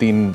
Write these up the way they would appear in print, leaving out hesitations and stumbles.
3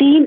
3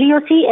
GOC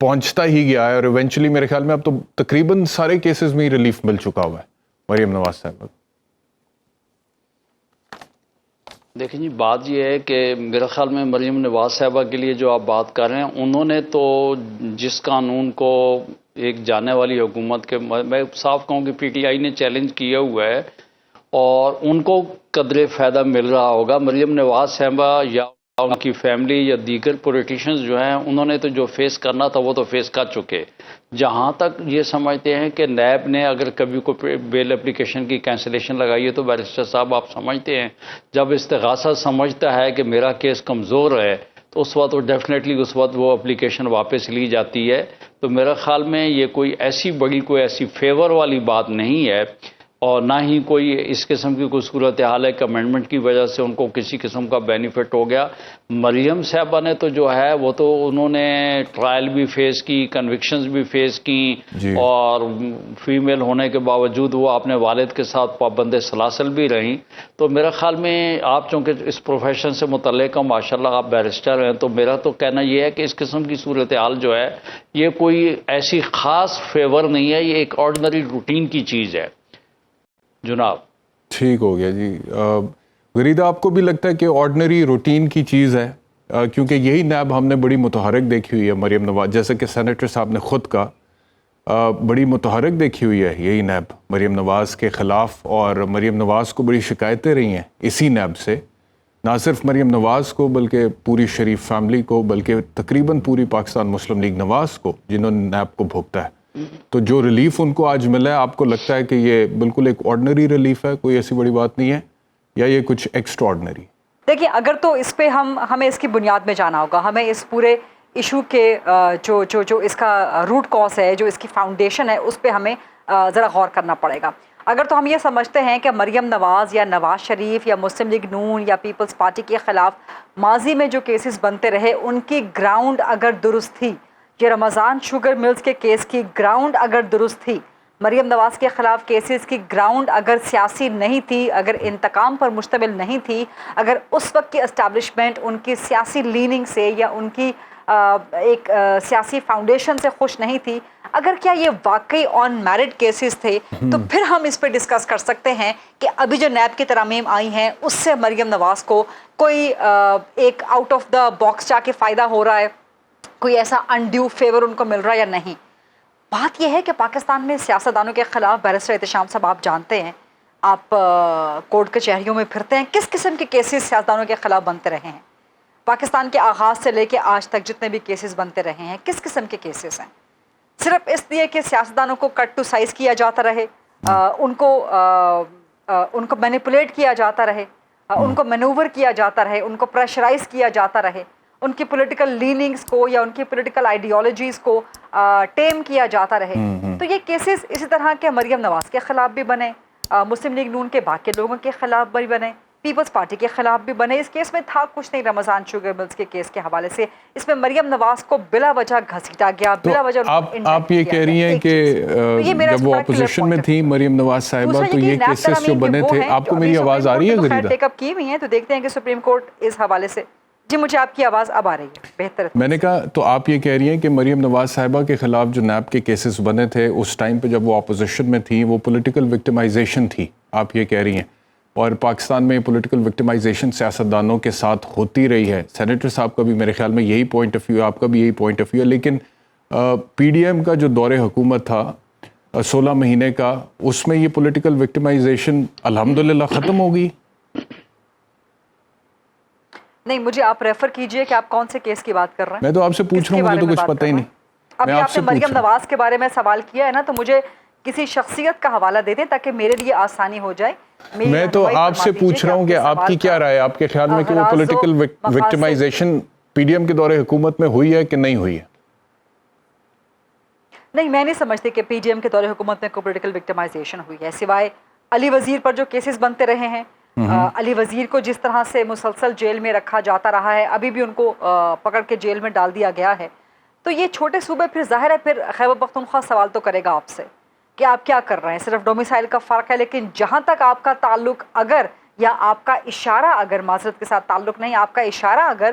پہنچتا ہی گیا ہے اور ایونچولی میرے خیال میں اب تو تقریباً سارے کیسز میں ہی ریلیف مل چکا ہوا ہے مریم نواز صاحب. دیکھیں جی، بات یہ ہے کہ میرے خیال میں مریم نواز صاحبہ کے لیے جو آپ بات کر رہے ہیں، انہوں نے تو جس قانون کو ایک جانے والی حکومت کے، میں صاف کہوں کہ پی ٹی آئی نے چیلنج کیا ہوا ہے اور ان کو قدرے فائدہ مل رہا ہوگا. مریم نواز صاحبہ یا ان کی فیملی یا دیگر پولیٹیشنز جو ہیں، انہوں نے تو جو فیس کرنا تھا وہ تو فیس کر چکے. جہاں تک یہ سمجھتے ہیں کہ نیب نے اگر کبھی کوئی بیل اپلیکیشن کی کینسلیشن لگائی ہے تو بیرسٹر صاحب آپ سمجھتے ہیں جب استغاثہ سمجھتا ہے کہ میرا کیس کمزور ہے تو اس وقت وہ ڈیفینیٹلی اس وقت وہ اپلیکیشن واپس لی جاتی ہے. تو میرے خیال میں یہ کوئی ایسی بڑی کوئی ایسی فیور والی بات نہیں ہے اور نہ ہی کوئی اس قسم کی کوئی صورتحال ہے کہ امینڈمنٹ کی وجہ سے ان کو کسی قسم کا بینیفٹ ہو گیا. مریم صاحبہ نے تو جو ہے وہ تو انہوں نے ٹرائل بھی فیس کی، کنوکشنز بھی فیس کی جی. اور فیمیل ہونے کے باوجود وہ اپنے والد کے ساتھ پابند سلاسل بھی رہیں. تو میرا خیال میں آپ چونکہ اس پروفیشن سے متعلق ہیں، ماشاءاللہ آپ بیرسٹر ہیں، تو میرا تو کہنا یہ ہے کہ اس قسم کی صورتحال جو ہے یہ کوئی ایسی خاص فیور نہیں ہے، یہ ایک آرڈنری روٹین کی چیز ہے جناب. ٹھیک ہو گیا جی. غریدہ، آپ کو بھی لگتا ہے کہ آرڈنری روٹین کی چیز ہے؟ کیونکہ یہی نیب ہم نے بڑی متحرک دیکھی ہوئی ہے مریم نواز، جیسا کہ سینیٹر صاحب نے خود کہا، بڑی متحرک دیکھی ہوئی ہے یہی نیب مریم نواز کے خلاف، اور مریم نواز کو بڑی شکایتیں رہی ہیں اسی نیب سے، نہ صرف مریم نواز کو بلکہ پوری شریف فیملی کو، بلکہ تقریباً پوری پاکستان مسلم لیگ نواز کو جنہوں نے نیب کو بھوگتا ہے. تو جو ریلیف ان کو آج ملا ہے، آپ کو لگتا ہے کہ یہ بالکل ایک آرڈنری ریلیف ہے، کوئی ایسی بڑی بات نہیں ہے، یا یہ کچھ ایکسٹرا آرڈنری؟ دیکھیے، اگر تو اس پہ ہمیں اس کی بنیاد میں جانا ہوگا، ہمیں اس پورے ایشو کے جو اس کا روٹ کاز ہے، جو اس کی فاؤنڈیشن ہے، اس پہ ہمیں ذرا غور کرنا پڑے گا. اگر تو ہم یہ سمجھتے ہیں کہ مریم نواز یا نواز شریف یا مسلم لیگ نون یا پیپلز پارٹی کے خلاف ماضی میں جو کیسز بنتے رہے ان کی گراؤنڈ اگر درست تھی، یہ رمضان شوگر ملز کے کیس کی گراؤنڈ اگر درست تھی، مریم نواز کے خلاف کیسز کی گراؤنڈ اگر سیاسی نہیں تھی، اگر انتقام پر مشتمل نہیں تھی، اگر اس وقت کی اسٹیبلشمنٹ ان کی سیاسی لیننگ سے یا ان کی ایک سیاسی فاؤنڈیشن سے خوش نہیں تھی، اگر کیا یہ واقعی آن میرٹ کیسز تھے، تو پھر ہم اس پہ ڈسکس کر سکتے ہیں کہ ابھی جو نیب کی ترامیم آئی ہیں اس سے مریم نواز کو کوئی ایک آؤٹ آف دا باکس جا کے فائدہ ہو رہا ہے، کوئی ایسا انڈیو فیور ان کو مل رہا ہے یا نہیں. بات یہ ہے کہ پاکستان میں سیاستدانوں کے خلاف، بیرسٹر احتشام صاحب آپ جانتے ہیں، آپ کورٹ کچہریوں میں پھرتے ہیں، کس قسم کے کیسز سیاستدانوں کے خلاف بنتے رہے ہیں. پاکستان کے آغاز سے لے کے آج تک جتنے بھی کیسز بنتے رہے ہیں، کس قسم کے کیسز ہیں؟ صرف اس لیے کہ سیاستدانوں کو کٹ ٹو سائز کیا جاتا رہے، ان کو مینیپولیٹ کیا جاتا رہے، ان کو مینوور کیا جاتا رہے، ان کو پریشرائز کیا جاتا رہے، ان کی پولیٹیکل لیننگز کو یا ان کی پولیٹیکل آئیڈیالوجیز کو ٹیم کیا جاتا رہے. تو یہ کیسز اسی طرح کے مریم نواز کے خلاف بھی بنے، مسلم لیگ نون کے باقی لوگوں کے خلاف بھی بنے، پیپلز پارٹی کے خلاف بھی بنے. اس کیس میں تھا کچھ نہیں رمضان شوگر ملز کے کیس کے حوالے سے، اس میں مریم نواز کو بلا وجہ گھسیٹا گیا، بلا وجہ آپ یہ کہہ رہی ہیں کہ جب وہ اپوزیشن میں تھی مریم نواز صاحبہ تو یہ کیسز جو بنے تھے، آپ کو میری آواز آ رہی ہے غریدہ؟ ٹیک اپ کی ہوئی ہیں، تو دیکھتے ہیں کہ سپریم کورٹ اس حوالے سے. جی مجھے آپ کی آواز اب آ رہی ہے بہتر. میں نے کہا تو آپ یہ کہہ رہی ہیں کہ مریم نواز صاحبہ کے خلاف جو نیب کے کیسز بنے تھے اس ٹائم پہ جب وہ اپوزیشن میں تھیں، وہ پولیٹیکل وکٹمائزیشن تھی، آپ یہ کہہ رہی ہیں، اور پاکستان میں پولیٹیکل وکٹمائزیشن سیاستدانوں کے ساتھ ہوتی رہی ہے. سینیٹر صاحب کا بھی میرے خیال میں یہی پوائنٹ آف ویو ہے، آپ کا بھی یہی پوائنٹ آف ویو ہے. لیکن پی ڈی ایم کا جو دور حکومت تھا 16 مہینے کا، اس میں یہ پولیٹیکل وکٹمائزیشن الحمدللہ ختم ہو گئی. نہیں، مجھے آپ ریفر کیجئے کہ آپ کون سے کیس کی بات کر رہے ہیں. میں تو آپ سے پوچھ رہا ہوں، مجھے تو کچھ پتہ ہی نہیں. ابھی آپ نے مریم نواز کے بارے میں سوال کیا ہے نا، تو مجھے کسی شخصیت کا حوالہ دے دیں تاکہ میرے لیے آسانی ہو جائے. میں تو آپ سے پوچھ رہا ہوں کہ آپ کی کیا رائے ہے، آپ کے خیال میں کہ وہ political victimisation P D M کے دور حکومت میں ہوئی ہے کہ نہیں ہوئی ہے؟ نہیں، میں نہیں سمجھتی کہ پی ڈی ایم کے دور حکومت میں کوئی پولیٹیکل وکٹمائزیشن ہوئی ہے، سوائے علی وزیر پر جو کیسز بنتے رہے ہیں. علی وزیر کو جس طرح سے مسلسل جیل میں رکھا جاتا رہا ہے، ابھی بھی ان کو پکڑ کے جیل میں ڈال دیا گیا ہے. تو یہ چھوٹے صوبے پھر ظاہر ہے پھر خیبر پختونخوا سوال تو کرے گا آپ سے کہ آپ کیا کر رہے ہیں. صرف ڈومیسائل کا فرق ہے، لیکن جہاں تک آپ کا تعلق اگر، یا آپ کا اشارہ اگر، معذرت کے ساتھ تعلق نہیں، آپ کا اشارہ اگر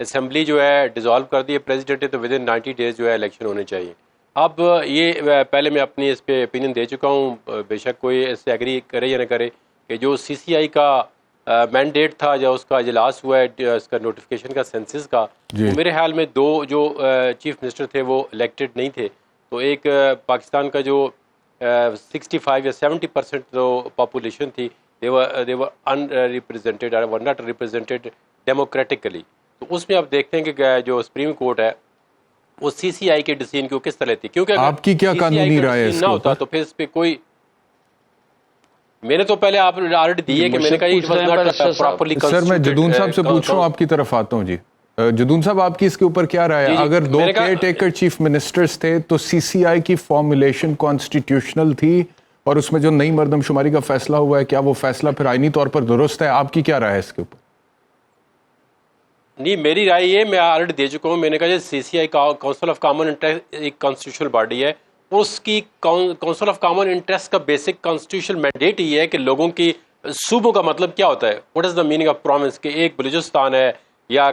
اسمبلی جو ہے ڈیزالو کر دی ہے پریزیڈنٹ نے, تو ود ان 90 ڈیز جو ہے الیکشن ہونے چاہیے. اب یہ پہلے میں اپنی اس پہ اوپینین دے چکا ہوں, بے شک کوئی اس سے ایگری کرے یا نہ کرے, کہ جو سی سی آئی کا مینڈیٹ تھا یا اس کا اجلاس ہوا ہے اس کا نوٹیفیکیشن کا سینسس کا, میرے خیال میں دو جو چیف منسٹر تھے وہ الیکٹڈ نہیں تھے. تو ایک پاکستان کا جو 65 یا 70% جو پاپولیشن تھی, they were unrepresented or were not represented democratically. تو اس میں آپ دیکھتے ہیں کہ جو سپریم کورٹ ہے وہ سی سی آئی کے ڈیسیژن کو کس طرح لیتی, کیونکہ آپ کی کیا قانونی رائے ہے اس نہ ہوتا تو پھر اس پہ کوئی, میں نے تو پہلے آپ آلریڈی دی ہے کہ میں نے کہا it was not properly سر میں جدون صاحب سے پوچھ رہا ہوں, آپ کی طرف آتا ہوں. جی جدون صاحب, آپ کی اس کے اوپر کیا رائے ہے؟ اگر دو کیئر ٹیکر چیف منسٹرز تھے تو سی سی آئی کی فارمولیشن کانسٹیٹیوشنل تھی, اور اس میں جو نئی مردم شماری کا فیصلہ ہوا ہے, کیا وہ فیصلہ پھر آئینی طور پر درست ہے؟ آپ کی کیا رائے ہے اس کے اوپر؟ نہیں, میری رائے یہ میں آلریڈی دے چکا ہوں. میں نے کہا سی سی آئی کاؤنسل آف کامن انٹرسٹ ایک کانسٹیٹیوشنل باڈی ہے, اس کی کاؤنسل آف کامن انٹرسٹ کا بیسک کانسٹیٹیوشنل مینڈیٹ یہ ہے کہ لوگوں کی صوبوں کا مطلب کیا ہوتا ہے, what is the meaning of province, کہ ایک بلوچستان ہے یا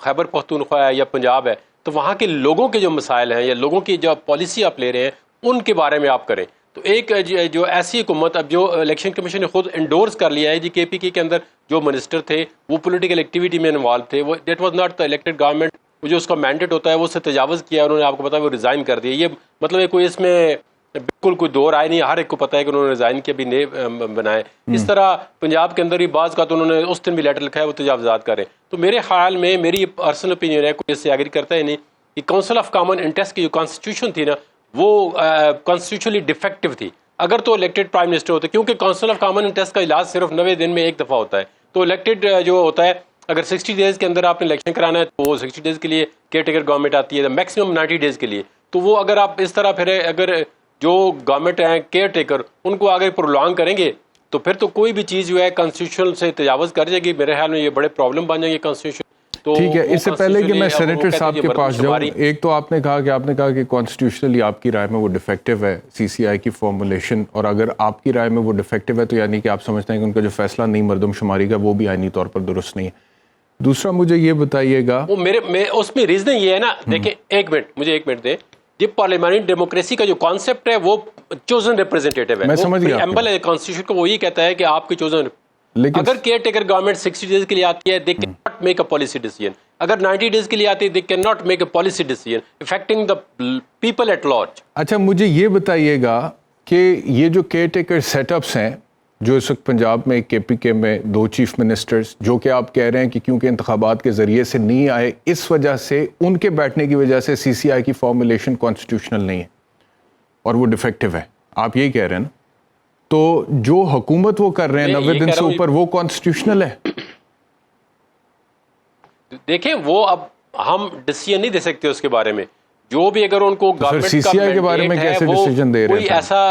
خیبر پختونخوا ہے یا پنجاب ہے, تو وہاں کے لوگوں کے جو مسائل ہیں یا لوگوں کی جو پالیسی آپ لے رہے ہیں ان کے بارے میں آپ کریں. تو ایک جو ایسی حکومت, اب جو الیکشن کمیشن نے خود انڈورس کر لیا ہے جی کے پی کے اندر جو منسٹر تھے وہ پولیٹیکل ایکٹیویٹی میں انوالو تھے, وہ that was not the elected government, جو اس کا مینڈیٹ ہوتا ہے وہ اس سے تجاوز کیا, انہوں نے آپ کو پتا ہے وہ ریزائن کر دیا. یہ مطلب ہے کوئی اس میں بالکل کوئی دو رائے نہیں, ہر ایک کو پتا ہے کہ انہوں نے ریزائن کیا بھی نہیں بنائے. اس طرح پنجاب کے اندر بھی بعض کا تو انہوں نے اس دن بھی لیٹر لکھا ہے وہ تجاوزات کریں. تو میرے خیال میں میری پرسنل اوپینین ہے, کوئی اس سے ایگری کرتا ہے نہیں, کہ کاؤنسل آف کامن انٹرسٹ کی جو کانسٹیٹیوشن تھی نا وہ کانسٹیٹیوشنلی ڈیفیکٹو تھی. اگر تو الیکٹڈ پرائم منسٹر ہوتے, کیونکہ کاؤنسل آف کامن انٹرسٹ کا اجلاس صرف 90 دن میں ایک دفعہ ہوتا ہے, تو الیکٹڈ جو ہوتا ہے اگر 60 ڈیز کے اندر آپ نے الیکشن کرانا ہے تو وہ 60 ڈیز کے لیے کیئر ٹیکر گورنمنٹ آتی ہے, میکسیمم 90 ڈیز کے لیے. تو وہ اگر آپ اس طرح پھر اگر جو گورنمنٹ ہیں کیئر ٹیکر ان کو آگے پرولانگ کریں گے تو پھر تو کوئی بھی چیز جو ہے کانسٹیٹیوشن سے تجاوز کر جائے گی. میرے خیال میں یہ بڑے پرابلم بن جائیں گے کانسٹیٹیوشن. ٹھیک ہے, اس سے پہلے کہ میں سینیٹر صاحب کے پاس جاؤں, ایک تو آپ نے کہا کہ کانسٹیٹیوشنلی آپ کی رائے میں وہ ڈیفیکٹو ہے سی سی آئی کی فارمولیشن, اور اگر آپ کی رائے میں وہ ڈیفیکٹو ہے تو یعنی کہ آپ سمجھتے ہیں کہ ان کا جو فیصلہ نہیں مردم شماری کا وہ بھی آئینی طور پر درست نہیں ہے. دوسرا مجھے یہ بتائیے گا, وہ میرے اس میں ریزن یہ ہے نا, دیکھیں ایک منٹ دیں, یہ پارلیمانی ڈیموکریسی کا جو کانسیپٹ ہے وہ چوزن ریپرزینٹیٹیو ہے, میں سمجھ گیا, ایمبل ہے کانسٹیٹیوشن کو, وہ یہ کہتا ہے کہ آپ کی چوزن, اگر کیئر ٹیکر گورنمنٹ 60 ڈیز کے لیے آتی ہے they cannot make a policy decision, اگر 90 ڈیز کے لیے آتی ہے they cannot make a policy decision affecting the people at large. اچھا مجھے یہ بتائیے گا کہ یہ جو کیئر ٹیکر سیٹ اپس ہیں جو اس وقت پنجاب میں کے پی کے میں 2 چیف منسٹرز, جو کہ آپ کہہ رہے ہیں کہ کیونکہ انتخابات کے ذریعے سے نہیں آئے اس وجہ سے ان کے بیٹھنے کی وجہ سے سی سی آئی کی فارمولیشن کانسٹیٹیوشنل نہیں ہے اور وہ ڈیفیکٹو ہے, آپ یہی کہہ رہے ہیں نا؟ تو جو حکومت وہ کر رہے ہیں 90 دن سے اوپر وہ کانسٹیٹیوشنل ہے؟ دیکھیں وہ اب ہم ڈیسیژن نہیں دے سکتے اس کے بارے میں, جو بھی اگر ان کو گورنمنٹ سی سی آئی کے بارے میں کیسے ڈیسیژن دے رہے ہیں؟ کوئی ایسا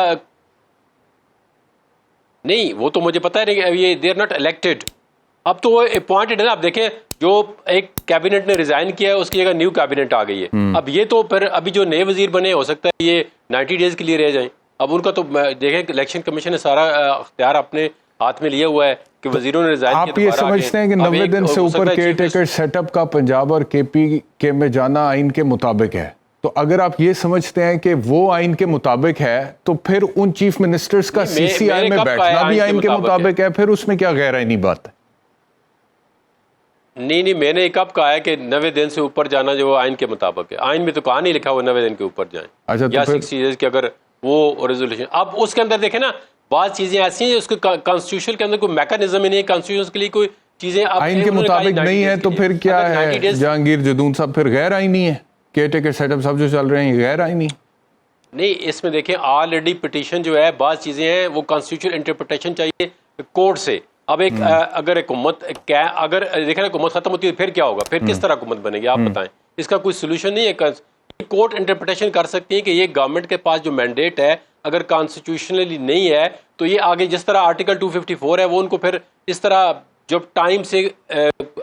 نہیں, وہ تو مجھے پتا ہے یہ دے آر ناٹ الیکٹڈ, اب تو وہ اپوائنٹڈ ہے نا. اب دیکھیں جو ایک کیبنٹ نے ریزائن کیا ہے اس کی جگہ نیو کیبنٹ آ گئی ہے, اب یہ تو پھر ابھی جو نئے وزیر بنے ہو سکتا ہے یہ 90 ڈیز کے لیے رہ جائیں. اب ان کا تو دیکھیں الیکشن کمیشن نے سارا اختیار اپنے ہاتھ میں لیا ہوا ہے کہ وزیروں نے ریزائن کیا. آپ یہ سمجھتے ہیں کہ 90 دن سے اوپر کیئر ٹیکر سیٹ اپ کا پنجاب اور کے پی کے میں جانا آئین کے مطابق ہے؟ تو اگر آپ یہ سمجھتے ہیں کہ وہ آئین کے مطابق ہے تو پھر ان چیف منسٹرز کا سی سی آئی میں بیٹھنا بھی آئین کے مطابق ہے, پھر اس میں کیا غیر آئینی بات ہے؟ نہیں, میں نے کب کہا ہے کہ 90 دن سے اوپر جانا جو آئین کے مطابق ہے؟ آئین میں تو کہا نہیں لکھا وہ 90 دن کے اوپر جائیں. اچھا یا 60 ڈیز کے اگر وہ ریزولوشن, اب اس کے اندر دیکھیں نا بعض چیزیں ایسی ہیں اس کے کانسٹیٹیوشن کے اندر کوئی میکانزم ہی نہیں ہے, کانسٹیٹیوشن کے لیے کوئی چیزیں آئین کے مطابق نہیں ہے تو پھر کیا ہے جہانگیر جدون صاحب؟ پھر غیر آئینی ہے کیئر ٹیکر سیٹ اپ سب جو چل رہے ہیں غیر آئینی نہیں. اس میں دیکھیں آلریڈی پٹیشن جو ہے بعض چیزیں ہیں وہ کانسٹیٹیوشنل انٹرپریٹیشن چاہیے کورٹ سے. اب ایک اگر حکومت اگر دیکھیں حکومت ختم ہوتی ہے پھر کیا ہوگا, پھر کس طرح حکومت بنے گی آپ بتائیں؟ اس کا کوئی سولوشن نہیں ہے. کورٹ انٹرپریٹیشن کر سکتی ہے کہ یہ گورنمنٹ کے پاس جو مینڈیٹ ہے اگر کانسٹیٹیوشنلی نہیں ہے تو یہ آگے جس طرح آرٹیکل 254 ہے وہ ان کو پھر اس طرح جب ٹائم سے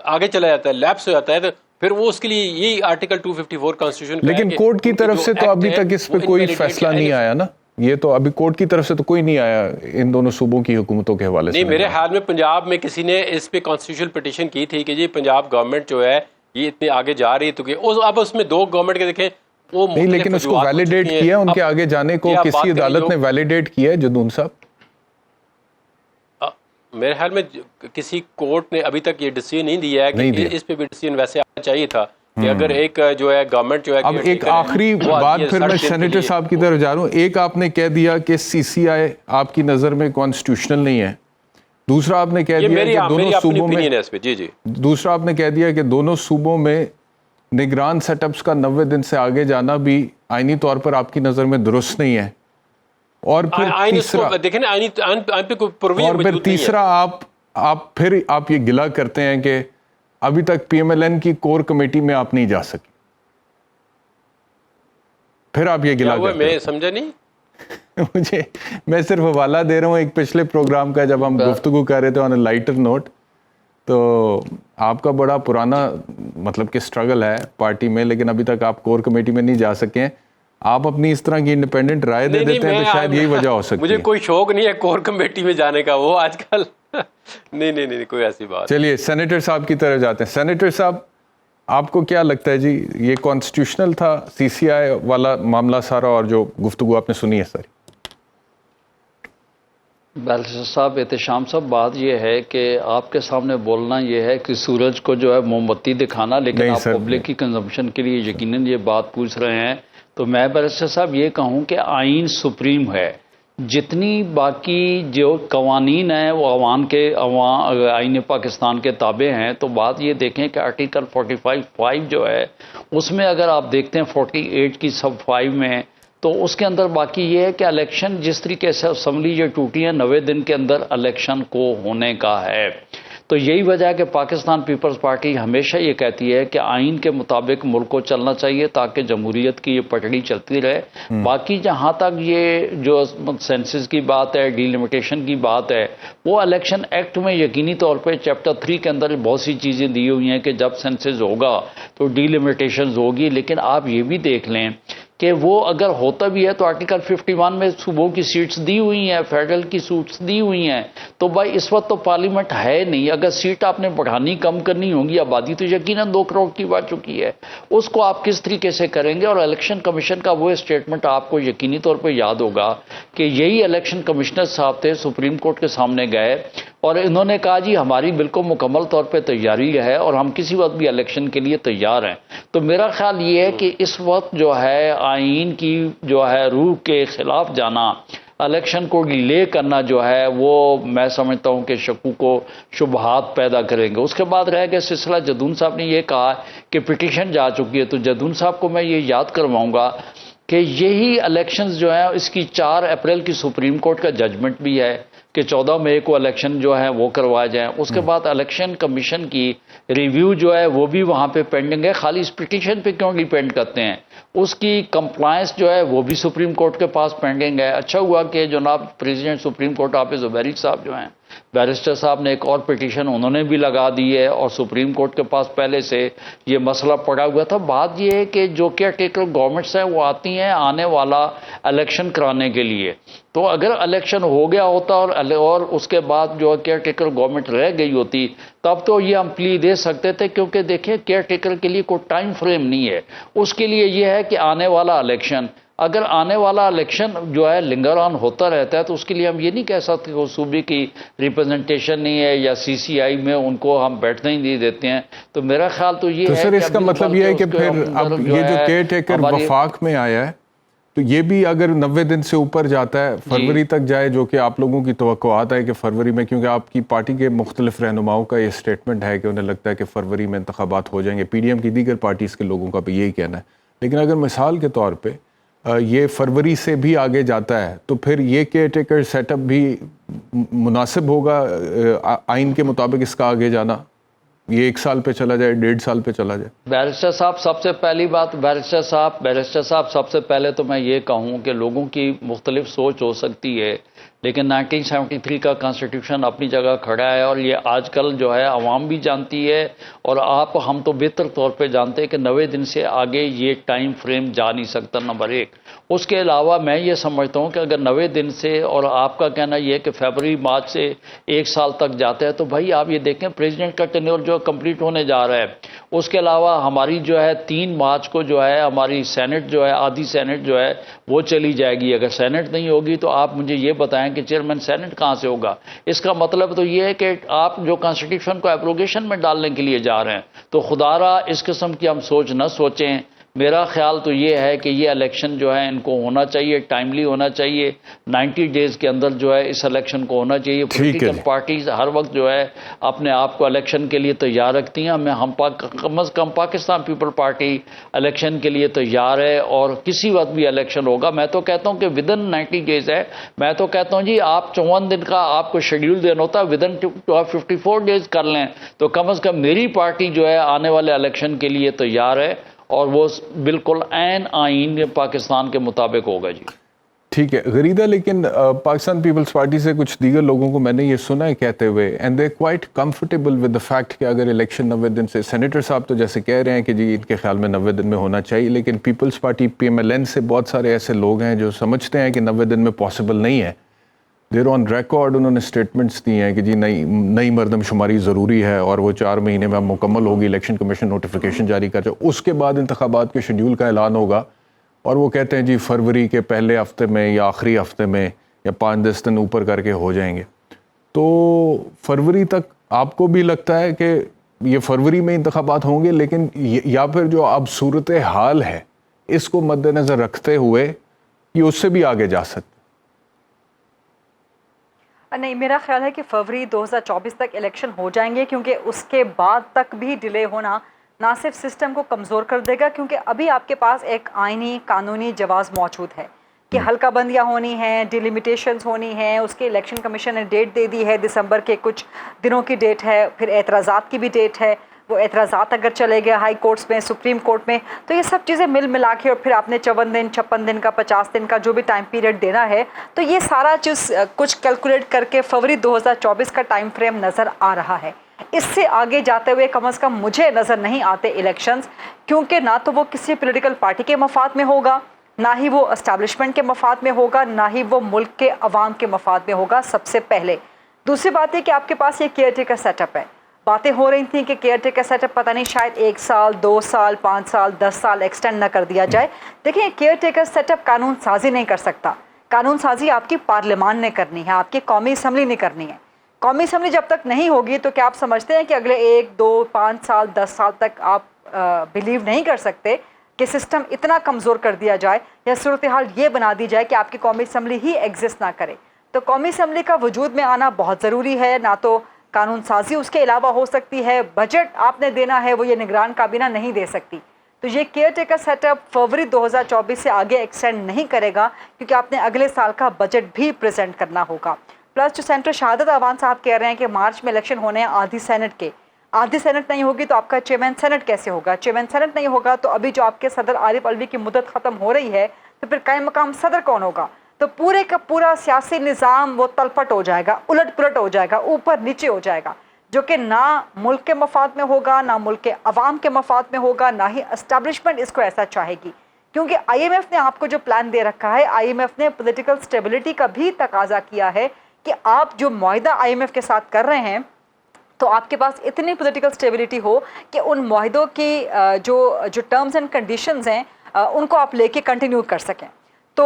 آگے چلا جاتا ہے لیپس ہو جاتا ہے تو پھر وہ اس کے لیے یہی آرٹیکل 254 کانسٹیٹیوشن. لیکن کورٹ کی طرف سے تو ابھی تک اس پہ کوئی فیصلہ نہیں آیا نا, یہ تو ابھی کورٹ کی طرف سے تو کوئی نہیں آیا ان دونوں صوبوں کی حکومتوں کے حوالے سے. نہیں, میرے خیال میں پنجاب میں کسی نے اس پہ کانسٹیٹیوشنل پٹیشن کی تھی کہ جی پنجاب گورنمنٹ جو ہے یہ اتنے آگے جا رہی ہے تو کہ اب اس میں دو گورنمنٹ کے دیکھیں وہ نہیں، لیکن اس کو ویلیڈیٹ کیا ان کے آگے جانے کو کسی عدالت نے ویلیڈیٹ کیا ہے جدون صاحب؟ میرے خیال میں کسی کورٹ نے ابھی تک یہ ڈیسیژن نہیں دیا ہے کہ اس پہ بھی ڈیسیژن ویسے آنا چاہیے تھا کہ اگر ایک جو ہے گورنمنٹ جو ہے. اب ایک آخری بات پھر میں سینیٹر صاحب کی طرف جا رہا ہوں. ایک آپ نے کہہ دیا کہ سی سی آئی آپ کی نظر میں کانسٹیٹیوشنل نہیں ہے، دوسرا آپ نے کہہ دیا کہ دونوں صوبوں میں دوسرا آپ نے کہہ دیا کہ دونوں صوبوں میں نگران سیٹ اپس کا 90 دن سے آگے جانا بھی آئینی طور پر آپ کی نظر میں درست نہیں ہے. اور پھر تیسرا آپ یہ گلہ کرتے ہیں کہ ابھی تک پی ایم ایل این کی کور کمیٹی میں آپ نہیں جا سکے. پھر آپ یہ گلہ کرتے ہیں. میں سمجھا نہیں، میں صرف حوالہ دے رہا ہوں ایک پچھلے پروگرام کا جب ہم گفتگو کر رہے تھے آن اے لائٹر نوٹ. تو آپ کا بڑا پرانا مطلب کہ سٹرگل ہے پارٹی میں، لیکن ابھی تک آپ کور کمیٹی میں نہیں جا سکے ہیں. آپ اپنی اس طرح کی انڈیپینڈنٹ رائے دے دیتے ہیں تو شاید یہی وجہ ہو سکتی ہے. مجھے کوئی شوق نہیں ہے کور کمیٹی میں جانے کا، وہ آج کل نہیں کوئی ایسی بات. چلیے سینیٹر صاحب کی طرف جاتے ہیں. سینیٹر صاحب آپ کو کیا لگتا ہے جی، یہ کانسٹیٹیوشنل تھا سی سی آئی والا معاملہ سارا، اور جو گفتگو آپ نے سنی ہے ساری؟ بیرسٹر صاحب، احتشام صاحب، بات یہ ہے کہ آپ کے سامنے بولنا یہ ہے کہ سورج کو جو ہے موم بتی دکھانا، لیکن آپ پبلک کی کنزمپشن کے لیے یقیناً یہ بات پوچھ رہے ہیں. تو میں بیرسٹر صاحب یہ کہوں کہ آئین سپریم ہے. جتنی باقی جو قوانین ہیں وہ آئین پاکستان کے تابع ہیں. تو بات یہ دیکھیں کہ آرٹیکل 45(5) جو ہے اس میں اگر آپ دیکھتے ہیں 48 کی سب 5 میں، تو اس کے اندر باقی یہ ہے کہ الیکشن جس طریقے سے اسمبلی یہ ٹوٹی ہے 90 دن کے اندر الیکشن کو ہونے کا ہے. تو یہی وجہ ہے کہ پاکستان پیپلز پارٹی ہمیشہ یہ کہتی ہے کہ آئین کے مطابق ملک کو چلنا چاہیے تاکہ جمہوریت کی یہ پٹڑی چلتی رہے. باقی جہاں تک یہ جو سینسز کی بات ہے، ڈی لمیٹیشن کی بات ہے، وہ الیکشن ایکٹ میں یقینی طور پہ چیپٹر 3 کے اندر بہت سی چیزیں دی ہوئی ہیں کہ جب سینسز ہوگا تو ڈی لمیٹیشنز ہوگی. لیکن آپ یہ بھی دیکھ لیں کہ وہ اگر ہوتا بھی ہے تو آرٹیکل 51 میں صوبوں کی سیٹس دی ہوئی ہیں، فیڈرل کی سیٹس دی ہوئی ہیں. تو بھائی اس وقت تو پارلیمنٹ ہے نہیں. اگر سیٹ آپ نے بڑھانی کم کرنی ہوگی، آبادی تو یقیناً 2 کروڑ کی بڑھ چکی ہے، اس کو آپ کس طریقے سے کریں گے؟ اور الیکشن کمیشن کا وہ اسٹیٹمنٹ آپ کو یقینی طور پہ یاد ہوگا کہ یہی الیکشن کمشنر صاحب تھے، سپریم کورٹ کے سامنے گئے اور انہوں نے کہا جی ہماری بالکل مکمل طور پہ تیاری ہے اور ہم کسی وقت بھی الیکشن کے لیے تیار ہیں. تو میرا خیال یہ ہے کہ اس وقت جو ہے آئین کی جو ہے روح کے خلاف جانا، الیکشن کو ڈیلے کرنا جو ہے وہ میں سمجھتا ہوں کہ شکوک و شبہات پیدا کریں گے. اس کے بعد رہ گیا سلسلہ جدون صاحب نے یہ کہا کہ پٹیشن جا چکی ہے. تو جدون صاحب کو میں یہ یاد کرواؤں گا کہ یہی الیکشنز جو ہیں اس کی 4 اپریل کی سپریم کورٹ کا ججمنٹ بھی ہے کہ 14 مئی کو الیکشن جو ہے وہ کروائے جائیں. اس کے بعد الیکشن کمیشن کی ریویو جو ہے وہ بھی وہاں پہ پینڈنگ ہے. خالی اس پٹیشن پہ کیوں ڈیپینڈ کرتے ہیں؟ اس کی کمپلائنس جو ہے وہ بھی سپریم کورٹ کے پاس پینڈنگ ہے. اچھا ہوا کہ جناب پریزیڈنٹ سپریم کورٹ حافظ زبیری صاحب جو ہیں، بیرسٹر صاحب نے ایک اور پٹیشن انہوں نے بھی لگا دی ہے اور سپریم کورٹ کے پاس پہلے سے یہ مسئلہ پڑا ہوا تھا. بات یہ ہے کہ جو کیئر ٹیکر گورنمنٹس ہیں وہ آتی ہیں آنے والا الیکشن کرانے کے لیے. تو اگر الیکشن ہو گیا ہوتا اور اس کے بعد جو کیئر ٹیکر گورنمنٹ رہ گئی ہوتی تب تو یہ ہم پلی دے سکتے تھے، کیونکہ دیکھیں کیئر ٹیکر کے لیے کوئی ٹائم فریم نہیں ہے. اس کے لیے یہ ہے کہ آنے والا الیکشن، اگر آنے والا الیکشن جو ہے لنگر آن ہوتا رہتا ہے تو اس کے لیے ہم یہ نہیں کہہ سکتے کہ صوبے کی ریپرزنٹیشن نہیں ہے یا سی سی آئی میں ان کو ہم بیٹھنے ہی نہیں دیتے ہیں. تو میرا خیال تو یہ ہے سر اس کا مطلب یہ ہے کہ پھر اب یہ جو کیئر ٹیکر وفاق میں آیا ہے تو یہ بھی اگر 90 دن سے اوپر جاتا ہے، فروری تک جائے، جو کہ آپ لوگوں کی توقعات ہے کہ فروری میں، کیونکہ آپ کی پارٹی کے مختلف رہنماؤں کا یہ سٹیٹمنٹ ہے کہ انہیں لگتا ہے کہ فروری میں انتخابات ہو جائیں گے. پی ڈی ایم کی دیگر پارٹیز کے لوگوں کا بھی یہی کہنا ہے. لیکن اگر مثال کے طور پہ یہ فروری سے بھی آگے جاتا ہے تو پھر یہ کیئر ٹیکر سیٹ اپ بھی مناسب ہوگا آئین کے مطابق اس کا آگے جانا؟ یہ 1 سال پہ چلا جائے، 1.5 سال پہ چلا جائے؟ بیرسٹر صاحب سب سے پہلی بات، بیرسٹر صاحب سب سے پہلے تو میں یہ کہوں کہ لوگوں کی مختلف سوچ ہو سکتی ہے، لیکن 1973 کا کانسٹیٹیوشن اپنی جگہ کھڑا ہے، اور یہ آج کل جو ہے عوام بھی جانتی ہے، اور آپ ہم تو بہتر طور پہ جانتے ہیں کہ 90 دن سے آگے یہ ٹائم فریم جا نہیں سکتا، نمبر ایک۔ اس کے علاوہ میں یہ سمجھتا ہوں کہ اگر 90 دن سے، اور آپ کا کہنا یہ ہے کہ فیبرری مارچ سے 1 سال تک جاتا ہے، تو بھائی آپ یہ دیکھیں پریزیڈنٹ کا ٹینیور جو کمپلیٹ ہونے جا رہا ہے۔ اس کے علاوہ ہماری جو ہے 3 مارچ کو جو ہے ہماری سینٹ جو ہے، آدھی سینٹ جو ہے وہ چلی جائے گی۔ اگر سینٹ نہیں ہوگی تو آپ مجھے یہ بتائیں کہ چیئرمین سینٹ کہاں سے ہوگا؟ اس کا مطلب تو یہ ہے کہ آپ جو کانسٹیٹیوشن کو ایبروگیشن میں ڈالنے کے لیے جا رہے ہیں، تو خدا را اس قسم کی ہم سوچ نہ سوچیں۔ میرا خیال تو یہ ہے کہ یہ الیکشن جو ہے ان کو ہونا چاہیے، ٹائملی ہونا چاہیے، 90 ڈیز کے اندر جو ہے اس الیکشن کو ہونا چاہیے۔ پولیٹیکل پارٹیز ہر وقت جو ہے اپنے آپ کو الیکشن کے لیے تیار رکھتی ہیں، ہم کم از کم پاکستان پیپل پارٹی الیکشن کے لیے تیار ہے، اور کسی وقت بھی الیکشن ہوگا۔ میں تو کہتا ہوں کہ ودن 90 ڈیز ہے، میں تو کہتا ہوں جی آپ 54 دن کا آپ کو شیڈیول دینا ہوتا ہے، ودن 54 ڈیز کر لیں، تو کم از کم میری پارٹی جو ہے آنے والے الیکشن کے لیے تیار ہے، اور وہ بالکل عین آئین پاکستان کے مطابق ہوگا جی۔ ٹھیک ہے غریدہ، لیکن پاکستان پیپلز پارٹی سے کچھ دیگر لوگوں کو میں نے یہ سنا ہے کہتے ہوئے، and they quite comfortable with the fact کہ اگر الیکشن 90 دن سے، سینیٹر صاحب تو جیسے کہہ رہے ہیں کہ جی ان کے خیال میں 90 دن میں ہونا چاہیے، لیکن پیپلز پارٹی PMLN سے بہت سارے ایسے لوگ ہیں جو سمجھتے ہیں کہ 90 دن میں پاسبل نہیں ہے۔ دیر آن ریکارڈ انہوں نے اسٹیٹمنٹس دی ہیں کہ جی نئی مردم شماری ضروری ہے، اور وہ 4 مہینے میں مکمل ہوگی، الیکشن کمیشن نوٹیفیکیشن جاری کر جائے، اس کے بعد انتخابات کے شیڈیول کا اعلان ہوگا، اور وہ کہتے ہیں جی فروری کے پہلے ہفتے میں یا آخری ہفتے میں یا 5-10 دن اوپر کر کے ہو جائیں گے۔ تو فروری تک آپ کو بھی لگتا ہے کہ یہ فروری میں انتخابات ہوں گے، لیکن یا پھر جو اب صورت حال ہے اس کو مد نظر رکھتے ہوئے یہ اس سے بھی آگے جا سکتے؟ نہیں، میرا خیال ہے کہ فروری 2024 تک الیکشن ہو جائیں گے، کیونکہ اس کے بعد تک بھی ڈیلے ہونا نہ صرف سسٹم کو کمزور کر دے گا، کیونکہ ابھی آپ کے پاس ایک آئینی قانونی جواز موجود ہے کہ حلقہ بندیاں ہونی ہیں، ڈیلیمیٹیشنز ہونی ہیں، اس کے الیکشن کمیشن نے ڈیٹ دے دی ہے، دسمبر کے کچھ دنوں کی ڈیٹ ہے، پھر اعتراضات کی بھی ڈیٹ ہے، وہ اعتراضات اگر چلے گئے ہائی کورٹس میں، سپریم کورٹ میں، تو یہ سب چیزیں ملا کے، اور پھر آپ نے 54 دن 56 دن کا 50 دن کا جو بھی ٹائم پیریڈ دینا ہے، تو یہ سارا چیز کچھ کیلکولیٹ کر کے فروری 2024 کا ٹائم فریم نظر آ رہا ہے۔ اس سے آگے جاتے ہوئے کم از کم مجھے نظر نہیں آتے الیکشنز، کیونکہ نہ تو وہ کسی پولیٹیکل پارٹی کے مفاد میں ہوگا، نہ ہی وہ اسٹیبلشمنٹ کے مفاد میں ہوگا، نہ ہی وہ ملک کے عوام کے مفاد میں ہوگا سب سے پہلے۔ دوسری بات یہ کہ آپ کے پاس یہ کیئر ٹیکر سیٹ اپ ہے، باتیں ہو رہی تھیں کہ کیئر ٹیکر سیٹ اپ پتہ نہیں شاید 1 سال 2 سال 5 سال 10 سال ایکسٹینڈ نہ کر دیا جائے۔ دیکھیں کیئر ٹیکر سیٹ اپ قانون سازی نہیں کر سکتا، قانون سازی آپ کی پارلیمان نے کرنی ہے، آپ کی قومی اسمبلی نے کرنی ہے۔ قومی اسمبلی جب تک نہیں ہوگی تو کیا آپ سمجھتے ہیں کہ اگلے 1 2 5 سال 10 سال تک آپ بلیو نہیں کر سکتے کہ سسٹم اتنا کمزور کر دیا جائے، یا صورتحال یہ بنا دی جائے کہ آپ کی قومی اسمبلی ہی ایگزسٹ نہ کرے؟ تو قومی اسمبلی کا وجود میں آنا بہت ضروری ہے، نہ تو قانون سازی اس کے علاوہ ہو سکتی ہے، بجٹ آپ نے دینا ہے وہ یہ نگران کابینہ نہیں دے سکتی۔ تو یہ کیئر ٹیکر سیٹ اپ فروری 2024 سے آگے ایکسٹینڈ نہیں کرے گا، کیونکہ آپ نے اگلے سال کا بجٹ بھی پریزنٹ کرنا ہوگا۔ پلس جو سینٹر شہادت اعوان صاحب کہہ رہے ہیں کہ مارچ میں الیکشن ہونے ہیں آدھی سینٹ کے، آدھی سینٹ نہیں ہوگی تو آپ کا چیئرمین سینٹ کیسے ہوگا؟ چیئرمین سینٹ نہیں ہوگا تو ابھی جو آپ کے صدر عارف الوی کی مدت ختم ہو رہی ہے، تو پھر قائم مقام صدر کون ہوگا؟ تو پورے کا پورا سیاسی نظام وہ تلپٹ ہو جائے گا، الٹ پلٹ ہو جائے گا، اوپر نیچے ہو جائے گا، جو کہ نہ ملک کے مفاد میں ہوگا، نہ ملک کے عوام کے مفاد میں ہوگا، نہ ہی اسٹیبلشمنٹ اس کو ایسا چاہے گی۔ کیونکہ IMF نے آپ کو جو پلان دے رکھا ہے، IMF نے پولیٹیکل سٹیبلٹی کا بھی تقاضا کیا ہے کہ آپ جو معاہدہ IMF کے ساتھ کر رہے ہیں تو آپ کے پاس اتنی پولیٹیکل سٹیبلٹی ہو کہ ان معاہدوں کی جو ٹرمز اینڈ کنڈیشنز ہیں ان کو آپ لے کے کنٹینیو کر سکیں۔ تو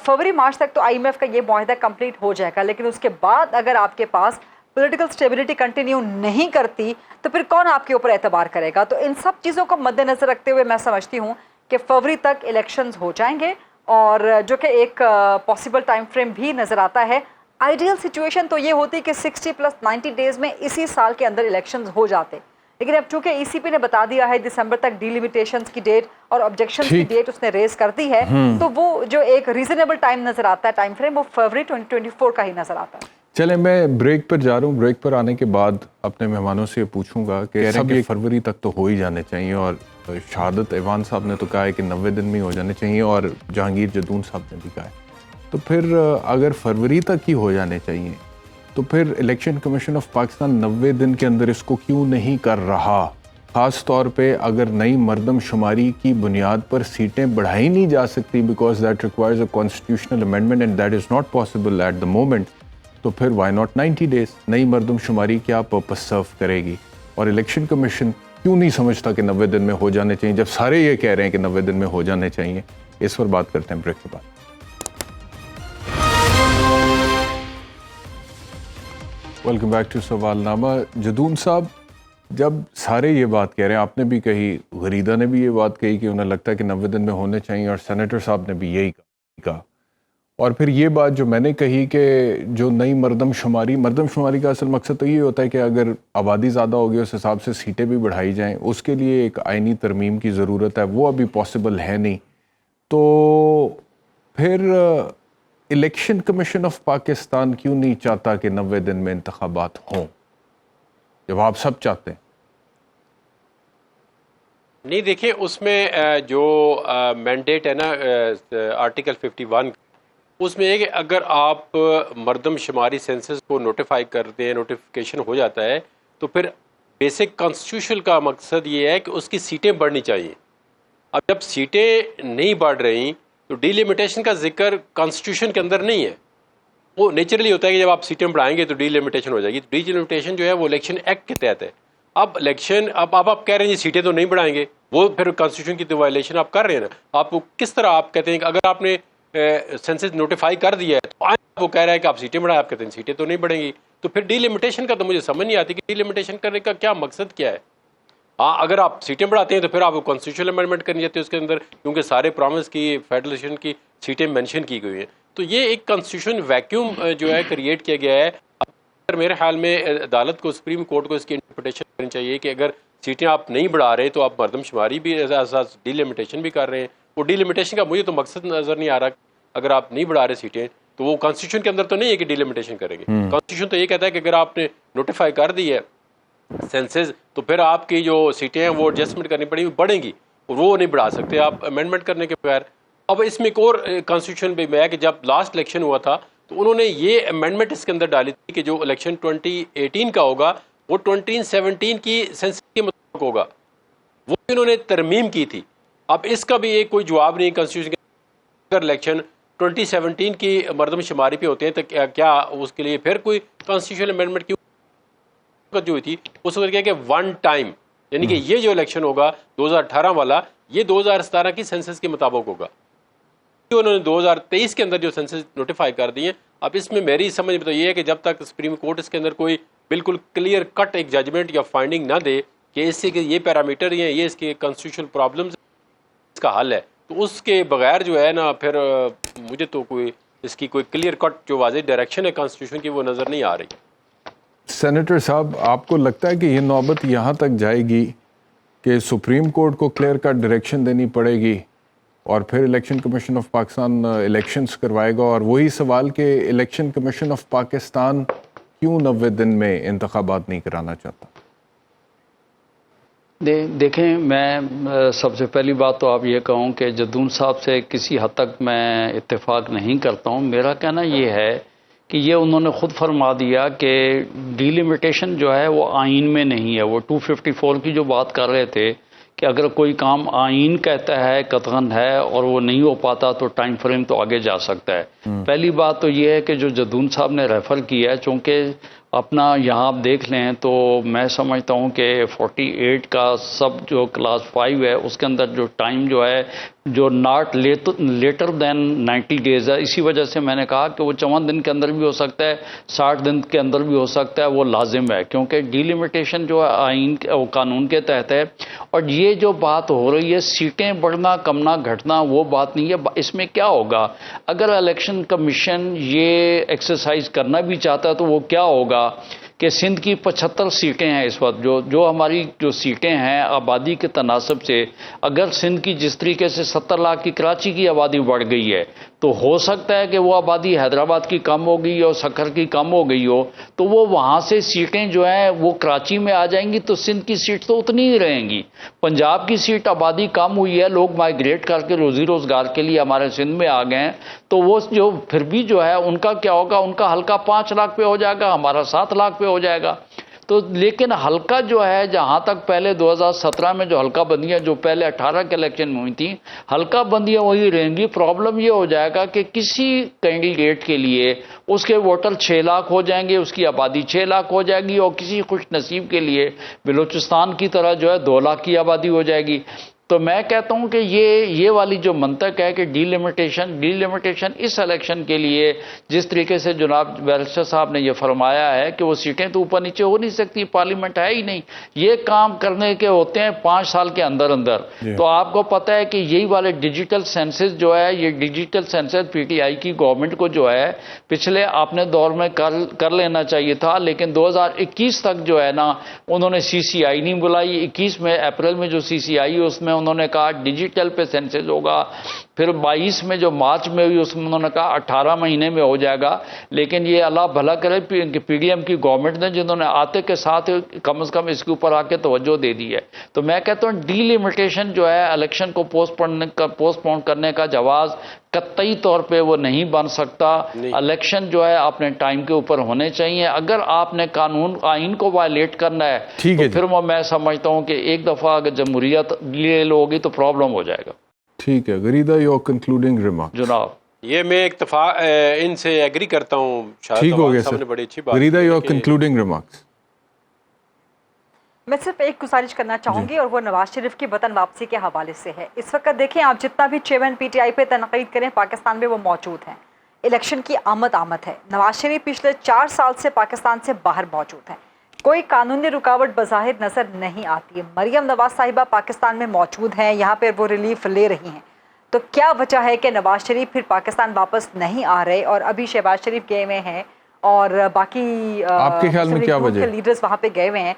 فروری مارچ تک تو IMF کا یہ معاہدہ کمپلیٹ ہو جائے گا، لیکن اس کے بعد اگر آپ کے پاس پولیٹیکل سٹیبلٹی کنٹینیو نہیں کرتی تو پھر کون آپ کے اوپر اعتبار کرے گا؟ تو ان سب چیزوں کو مد نظر رکھتے ہوئے میں سمجھتی ہوں کہ فروری تک الیکشنز ہو جائیں گے، اور جو کہ ایک پاسبل ٹائم فریم بھی نظر آتا ہے۔ آئیڈیل سچویشن تو یہ ہوتی کہ 60 + 90 ڈیز میں اسی سال کے اندر الیکشنز ہو جاتے، لیکن اب چونکہ ECP نے بتا دیا ہے دسمبر تک ڈیلیمیٹیشنز کی ڈیٹ اور آبجیکشنز کی ڈیٹ اس نے ریز کر دی ہے، تو وہ جو ایک ریزنیبل ٹائم نظر آتا ہے ٹائم فریم، وہ فروری 2024 کا ہی نظر آتا ہے۔ چلیں میں بریک پر جا رہا ہوں، بریک پر آنے کے بعد اپنے مہمانوں سے یہ پوچھوں گا کہ سب یہ فروری تک تو ہو ہی جانے چاہیے، اور شہادت ایوان صاحب نے تو کہا ہے کہ 90 دن میں ہو جانے چاہیے، اور جہانگیر جدون صاحب نے بھی کہا ہے۔ تو پھر اگر فروری تک ہی ہو جانے چاہیے تو پھر الیکشن کمیشن آف پاکستان 90 دن کے اندر اس کو کیوں نہیں کر رہا؟ خاص طور پہ اگر نئی مردم شماری کی بنیاد پر سیٹیں بڑھائی نہیں جا سکتی because that requires a constitutional amendment and that is not possible at the moment, تو پھر وائی ناٹ 90 ڈیز؟ نئی مردم شماری کیا پرپس سرو کرے گی؟ اور الیکشن کمیشن کیوں نہیں سمجھتا کہ 90 دن میں ہو جانے چاہیے جب سارے یہ کہہ رہے ہیں کہ 90 دن میں ہو جانے چاہیے؟ اس پر بات کرتے ہیں بریک کے بعد۔ ویلکم بیک ٹو سوال نامہ۔ جدون صاحب، جب سارے یہ بات کہہ رہے ہیں، آپ نے بھی کہی، غریدہ نے بھی یہ بات کہی کہ انہیں لگتا ہے کہ 90 دن میں ہونے چاہیے، اور سینیٹر صاحب نے بھی یہی کہا، اور پھر یہ بات جو میں نے کہی کہ جو نئی مردم شماری کا اصل مقصد تو یہ ہوتا ہے کہ اگر آبادی زیادہ ہوگی اس حساب سے سیٹیں بھی بڑھائی جائیں، اس کے لیے ایک آئینی ترمیم کی ضرورت ہے، وہ ابھی پاسبل ہے نہیں، تو پھر الیکشن کمیشن آف پاکستان کیوں نہیں چاہتا کہ 90 دن میں انتخابات ہوں جب آپ سب چاہتے ہیں؟ نہیں دیکھیں، اس میں جو مینڈیٹ ہے نا آرٹیکل 51، اس میں ہے کہ اگر آپ مردم شماری سینسس کو نوٹیفائی کرتے ہیں، نوٹیفیکیشن ہو جاتا ہے، تو پھر بیسک کانسٹیٹیوشن کا مقصد یہ ہے کہ اس کی سیٹیں بڑھنی چاہیے۔ اب جب سیٹیں نہیں بڑھ رہی تو ڈی لمیٹیشن کا ذکر کانسٹیٹیوشن کے اندر نہیں ہے۔ وہ نیچرلی ہوتا ہے کہ جب آپ سیٹیں بڑھائیں گے تو ڈی لمیٹیشن ہو جائے گی۔ ڈی لمیٹیشن جو ہے وہ الیکشن ایکٹ کے تحت ہے۔ اب الیکشن اب آپ کہہ رہے ہیں جی سیٹیں تو نہیں بڑھائیں گے، وہ پھر کانسٹیٹیوشن کی تو وائلیشن آپ کر رہے ہیں نا۔ آپ کس طرح آپ کہتے ہیں کہ اگر آپ نے سینسس نوٹیفائی کر دیا ہے تو وہ کہہ رہا ہے کہ آپ سیٹیں بڑھائیں، آپ کہتے ہیں سیٹیں تو نہیں بڑھیں گی، تو پھر ڈی لمیٹیشن کا تو مجھے سمجھ نہیں آتی کہ ڈی لمیٹیشن کرنے کا کیا مقصد کیا ہے۔ ہاں، اگر آپ سیٹیں بڑھاتے ہیں تو پھر آپ کو کانسٹیٹیوشنل امینڈمنٹ کرنی چاہتے ہیں اس کے اندر، کیونکہ سارے پرومس کی فیڈریشن کی سیٹیں مینشن کی گئی ہیں، تو یہ ایک کانسٹیٹیوشن ویکیوم جو ہے کریٹ کیا گیا ہے۔ میرے خیال میں عدالت کو، سپریم کورٹ کو اس کی انٹرپریٹیشن کرنی چاہیے کہ اگر سیٹیں آپ نہیں بڑھا رہے تو آپ مردم شماری بھی ڈی لمیٹیشن بھی کر رہے ہیں۔ وہ ڈی لمیٹیشن کا مجھے تو مقصد نظر نہیں آ رہا، اگر آپ نہیں بڑھا رہے سیٹیں تو وہ کانسٹیٹیوشن کے اندر تو نہیں ہے کہ ڈی لمیٹیشن کریں گے۔ کانسٹیٹیوشن تو یہ کہتا ہے کہ اگر آپ نے نوٹیفائی کر دی ہے سینسز تو پھر آپ کی جو سیٹیں ہیں وہ ایڈجسٹمنٹ کرنی پڑیں گی، بڑھیں گی، وہ نہیں بڑھا سکتے آپ امینڈمنٹ کرنے کے بغیر۔ اب اس میں ایک اور کانسٹیٹیوشن بھی ہے کہ جب لاسٹ الیکشن ہوا تھا تو انہوں نے یہ امینڈمنٹ اس کے اندر ڈالی تھی کہ جو الیکشن 2018 کا ہوگا وہ 2017 کی سینسس کے مطابق ہوگا، وہ انہوں نے ترمیم کی تھی۔ اب اس کا بھی ایک کوئی جواب نہیں کانسٹیٹیوشن کے، اگر الیکشن 2017 کی مردم شماری پہ ہوتے ہیں تو کیا اس کے لیے پھر کوئی کانسٹیٹیوشنل امینڈمنٹ کیوں جو ہوئی تھی؟ اس وقت کیا کہ ون ٹائم، یعنی کہ یہ جو الیکشن ہوگا 2018 والا، یہ 2017 کی سینسس کے مطابق ہوگا۔ انہوں نے 2023 کے اندر جو سینسس نوٹیفائی کر دی ہیں۔ اب اس میں میری سمجھ میں تو یہ ہے کہ جب تک سپریم کورٹ اس کے اندر کوئی بالکل کلیئر کٹ ایک ججمنٹ یا فائنڈنگ نہ دے کہ اس سے کہ یہ پیرامیٹر ہیں، یہ اس کے کانسٹیٹیوشنل پرابلمز اس کا حل ہے، تو اس کے بغیر جو ہے نا پھر مجھے تو کوئی اس کی کوئی کلیئر کٹ جو واضح ڈائریکشن ہے کانسٹیٹیوشن کی وہ نظر نہیں آ رہی۔ سینیٹر صاحب، آپ کو لگتا ہے کہ یہ نوبت یہاں تک جائے گی کہ سپریم کورٹ کو کلیئر کٹ ڈائریکشن دینی پڑے گی اور پھر election commission of Pakistan elections کروائے گا؟ اور وہی سوال کہ الیکشن کمیشن آف پاکستان کیوں 90 دن میں انتخابات نہیں کرانا چاہتا؟ دیکھیں، میں سب سے پہلی بات تو آپ یہ کہوں کہ جدون صاحب سے کسی حد تک میں اتفاق نہیں کرتا ہوں۔ میرا کہنا یہ ہے کہ یہ انہوں نے خود فرما دیا کہ ڈی لمیٹیشن جو ہے وہ آئین میں نہیں ہے۔ وہ 254 کی جو بات کر رہے تھے کہ اگر کوئی کام آئین کہتا ہے قطعاً ہے اور وہ نہیں ہو پاتا تو ٹائم فریم تو آگے جا سکتا ہے۔ پہلی بات تو یہ ہے کہ جو جدون صاحب نے ریفر کیا ہے، چونکہ اپنا یہاں آپ دیکھ لیں تو میں سمجھتا ہوں کہ 48 کا سب جو کلاس 5 ہے اس کے اندر جو ٹائم جو ہے جو ناٹ لیٹر دین 90 ڈیز ہے۔ اسی وجہ سے میں نے کہا کہ وہ 54 دن کے اندر بھی ہو سکتا ہے، 60 دن کے اندر بھی ہو سکتا ہے، وہ لازم ہے، کیونکہ ڈی لمیٹیشن جو ہے آئین قانون کے تحت ہے۔ اور یہ جو بات ہو رہی ہے سیٹیں بڑھنا کمنا گھٹنا، وہ بات نہیں ہے۔ اس میں کیا ہوگا اگر الیکشن کمیشن یہ ایکسرسائز کرنا بھی چاہتا ہے تو وہ کیا ہوگا کہ سندھ کی 75 سیٹیں ہیں اس وقت، جو ہماری جو سیٹیں ہیں آبادی کے تناسب سے، اگر سندھ کی جس طریقے سے 70 لاکھ کی کراچی کی آبادی بڑھ گئی ہے تو ہو سکتا ہے کہ وہ آبادی حیدرآباد کی کم ہو گئی اور سکھر کی کم ہو گئی ہو تو وہ وہاں سے سیٹیں جو ہیں وہ کراچی میں آ جائیں گی تو سندھ کی سیٹ تو اتنی ہی رہیں گی. پنجاب کی سیٹ آبادی کم ہوئی ہے, لوگ مائیگریٹ کر کے روزی روزگار کے لیے ہمارے سندھ میں آ گئے ہیں, تو وہ جو پھر بھی جو ہے ان کا کیا ہوگا, ان کا حلقہ 5 لاکھ پہ ہو جائے گا, ہمارا 7 لاکھ پہ ہو جائے گا. تو لیکن حلقہ جو ہے جہاں تک پہلے 2017 میں جو حلقہ بندیاں جو پہلے 18 کے الیکشن میں ہوئی تھیں, حلقہ بندیاں وہی رہیں گی. پرابلم یہ ہو جائے گا کہ کسی کینڈیڈیٹ کے لیے اس کے ووٹر 6 لاکھ ہو جائیں گے, اس کی آبادی 6 لاکھ ہو جائے گی, اور کسی خوش نصیب کے لیے بلوچستان کی طرح جو ہے 2 لاکھ کی آبادی ہو جائے گی. تو میں کہتا ہوں کہ یہ والی جو منطق ہے کہ ڈی لمیٹیشن اس الیکشن کے لیے جس طریقے سے جناب بیرسٹر صاحب نے یہ فرمایا ہے کہ وہ سیٹیں تو اوپر نیچے ہو نہیں سکتی, پارلیمنٹ ہے ہی نہیں, یہ کام کرنے کے ہوتے ہیں 5 سال کے اندر. تو آپ کو پتہ ہے کہ یہی والے ڈیجیٹل سینسز جو ہے, یہ digital census P T I کی گورنمنٹ کو جو ہے پچھلے اپنے دور میں کر لینا چاہیے تھا, لیکن 2021 تک جو ہے نا انہوں نے سی سی آئی نہیں بلائی. 21 میں اپریل میں جو سی سی آئی اس میں انہوں نے کہا ڈیجیٹل پہ سینسز ہوگا. پھر 22 میں جو مارچ میں ہوئی اس میں انہوں نے کہا 18 مہینے میں ہو جائے گا. لیکن یہ اللہ بھلا کرے پی ڈی ایم کی گورنمنٹ نے, جنہوں نے آتے کے ساتھ کم از کم اس کے اوپر آ کے توجہ دے دی ہے. تو میں کہتا ہوں ڈی لمیٹیشن جو ہے الیکشن کو پوسٹ پون کرنے کا جواز قطعی طور پہ وہ نہیں بن سکتا. الیکشن جو ہے اپنے ٹائم کے اوپر ہونے چاہیے. اگر آپ نے آئین کو وائلیٹ کرنا ہے تو پھر میں سمجھتا ہوں کہ ایک دفعہ اگر جمہوریت لے لوگی تو پرابلم ہو جائے گا. ٹھیک ہے غریدہ, یور کنکلوڈنگ ریمارک. جناب یہ میں اتفاق ان سے ایگری کرتا ہوں. ٹھیک ہو گیا سر. بڑی اچھی بات. Gharida, your concluding remarks. میں صرف ایک گزارش کرنا چاہوں گی اور وہ نواز شریف کی وطن واپسی کے حوالے سے ہے. اس وقت دیکھیں آپ جتنا بھی چیئرمین پی ٹی آئی پہ تنقید کریں, پاکستان میں وہ موجود ہیں. الیکشن کی آمد ہے. نواز شریف پچھلے 4 سال سے پاکستان سے باہر موجود ہیں. کوئی قانونی رکاوٹ بظاہر نظر نہیں آتی ہے. مریم نواز صاحبہ پاکستان میں موجود ہیں, یہاں پہ وہ ریلیف لے رہی ہیں. تو کیا وجہ ہے کہ نواز شریف پھر پاکستان واپس نہیں آ رہے, اور ابھی شہباز شریف گئے ہوئے ہیں اور باقی آپ کے خیال میں کیا وجہ ہے؟ لیڈرز وہاں پہ گئے ہوئے ہیں.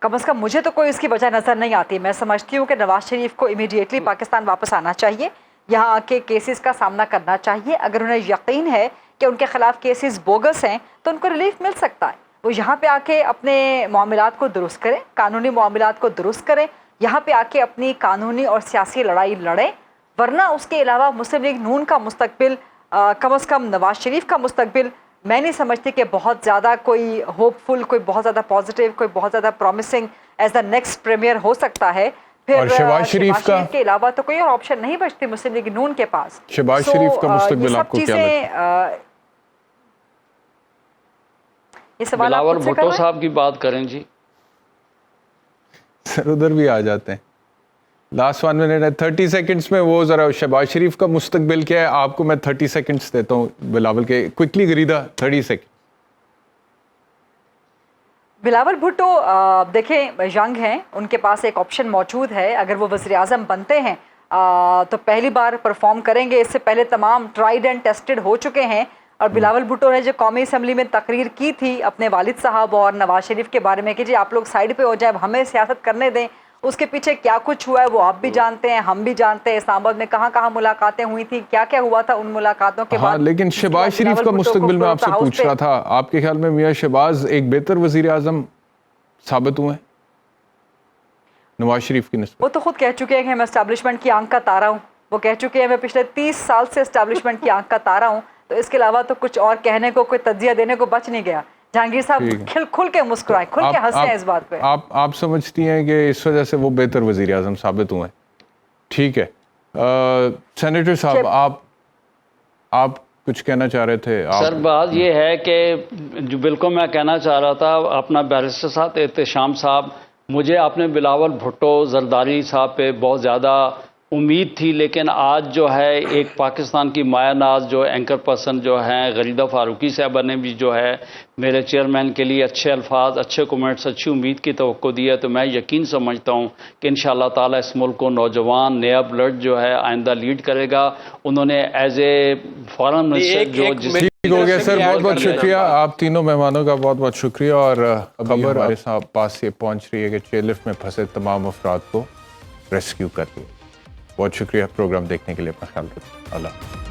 کم از کم مجھے تو کوئی اس کی وجہ نظر نہیں آتی. میں سمجھتی ہوں کہ نواز شریف کو امیڈیٹلی پاکستان واپس آنا چاہیے, یہاں آ کے کیسز کا سامنا کرنا چاہیے. اگر انہیں یقین ہے کہ ان کے خلاف کیسز بوگس ہیں تو ان کو ریلیف مل سکتا ہے. وہ یہاں پہ آ کے اپنے معاملات کو درست کریں, قانونی معاملات کو درست کریں, یہاں پہ آ کے اپنی قانونی اور سیاسی لڑائی لڑیں. ورنہ اس کے علاوہ مسلم لیگ نون کا مستقبل, کم از کم نواز شریف کا مستقبل, میں نہیں سمجھتی کہ بہت زیادہ کوئی ہوپ فل, کوئی بہت زیادہ پازیٹیو, کوئی بہت زیادہ promising as the next premier ہو سکتا ہے. اور شہباز شریف کے علاوہ تو کوئی اور آپشن نہیں بچتی مسلم لیگ نون کے پاس. شہباز شریف کا مستقبل آپ کو کیا لگتا ہے؟ یہ سوال آپ بلاول بھٹو صاحب کی بات کریں جی. سر ادھر بھی آ جاتے ہیں. لاسٹ 1 منٹ ہے, 30 سیکنڈز میں وہ ذرا شہباز شریف کا مستقبل کیا ہے آپ کو میں 30 سیکنڈز دیتا ہوں بلاول کے. Quickly Gharida 30 second. بلاول بھٹو دیکھیں ینگ ہیں, ان کے پاس ایک آپشن موجود ہے. اگر وہ وزیر اعظم بنتے ہیں تو پہلی بار پرفارم کریں گے. اس سے پہلے تمام ٹرائیڈ اینڈ ٹیسٹڈ ہو چکے ہیں. اور بلاول بھٹو نے جو قومی اسمبلی میں تقریر کی تھی اپنے والد صاحب اور نواز شریف کے بارے میں کہ جی آپ لوگ سائڈ پہ ہو جائیں, ہمیں سیاست کرنے دیں, اس کے پیچھے کیا کچھ ہوا ہے وہ آپ بھی جانتے ہیں, ہم بھی جانتے ہیں. اسلام آباد میں کہاں کہاں ملاقاتیں ہوئی تھیں, کیا کیا ہوا تھا ان ملاقاتوں کے بعد. لیکن شہباز شریف کا مستقبل میں آپ سے پوچھ رہا تھا, آپ کے خیال میں میاں شہباز ایک بہتر وزیر اعظم ثابت ہوئے ہیں نواز شریف کی نسبت؟ وہ تو خود کہہ چکے ہیں کہ میں اسٹیبلشمنٹ کی آنکھ کا تارا ہوں. وہ کہہ چکے ہیں میں پچھلے 30 سال سے اسٹیبلشمنٹ کی آنکھ کا تارا ہوں. تو اس کے علاوہ تو کچھ اور کہنے کو, کوئی تجزیہ دینے کو بچ نہیں گیا. جہانگیر صاحب کھل کے مسکرائے, کھل کے ہنسے اس بات پہ. آپ سمجھتی ہیں کہ اس وجہ سے وہ بہتر وزیر اعظم ثابت ہوئے ہیں؟ ٹھیک ہے. سینیٹر صاحب آپ کچھ کہنا چاہ رہے تھے. سر بات یہ ہے کہ جو بالکل میں کہنا چاہ رہا تھا اپنا بیرسٹر صاحب احتشام صاحب, مجھے آپ نے بلاول بھٹو زرداری صاحب پہ بہت زیادہ امید تھی, لیکن آج جو ہے ایک پاکستان کی مایہ ناز جو اینکر پرسن جو ہیں غریدہ فاروقی صاحبہ نے بھی جو ہے میرے چیئرمین کے لیے اچھے الفاظ, اچھے کومنٹس, اچھی امید کی توقع دی ہے. تو میں یقین سمجھتا ہوں کہ انشاءاللہ تعالیٰ اس ملک کو نوجوان نیا بلڈ جو ہے آئندہ لیڈ کرے گا. انہوں نے ایز اے فارن منسٹر جو ٹھیک ہو گیا سر, بہت بہت شکریہ آپ تینوں مہمانوں کا, بہت بہت شکریہ. اور خبر ہمارے پاس یہ پہنچ رہی ہے کہ چیئر لفٹ میں پھنسے تمام افراد کو ریسکیو کر لیا. بہت شکریہ پروگرام دیکھنے کے لیے. اپنا خیال رکھیں. اللہ.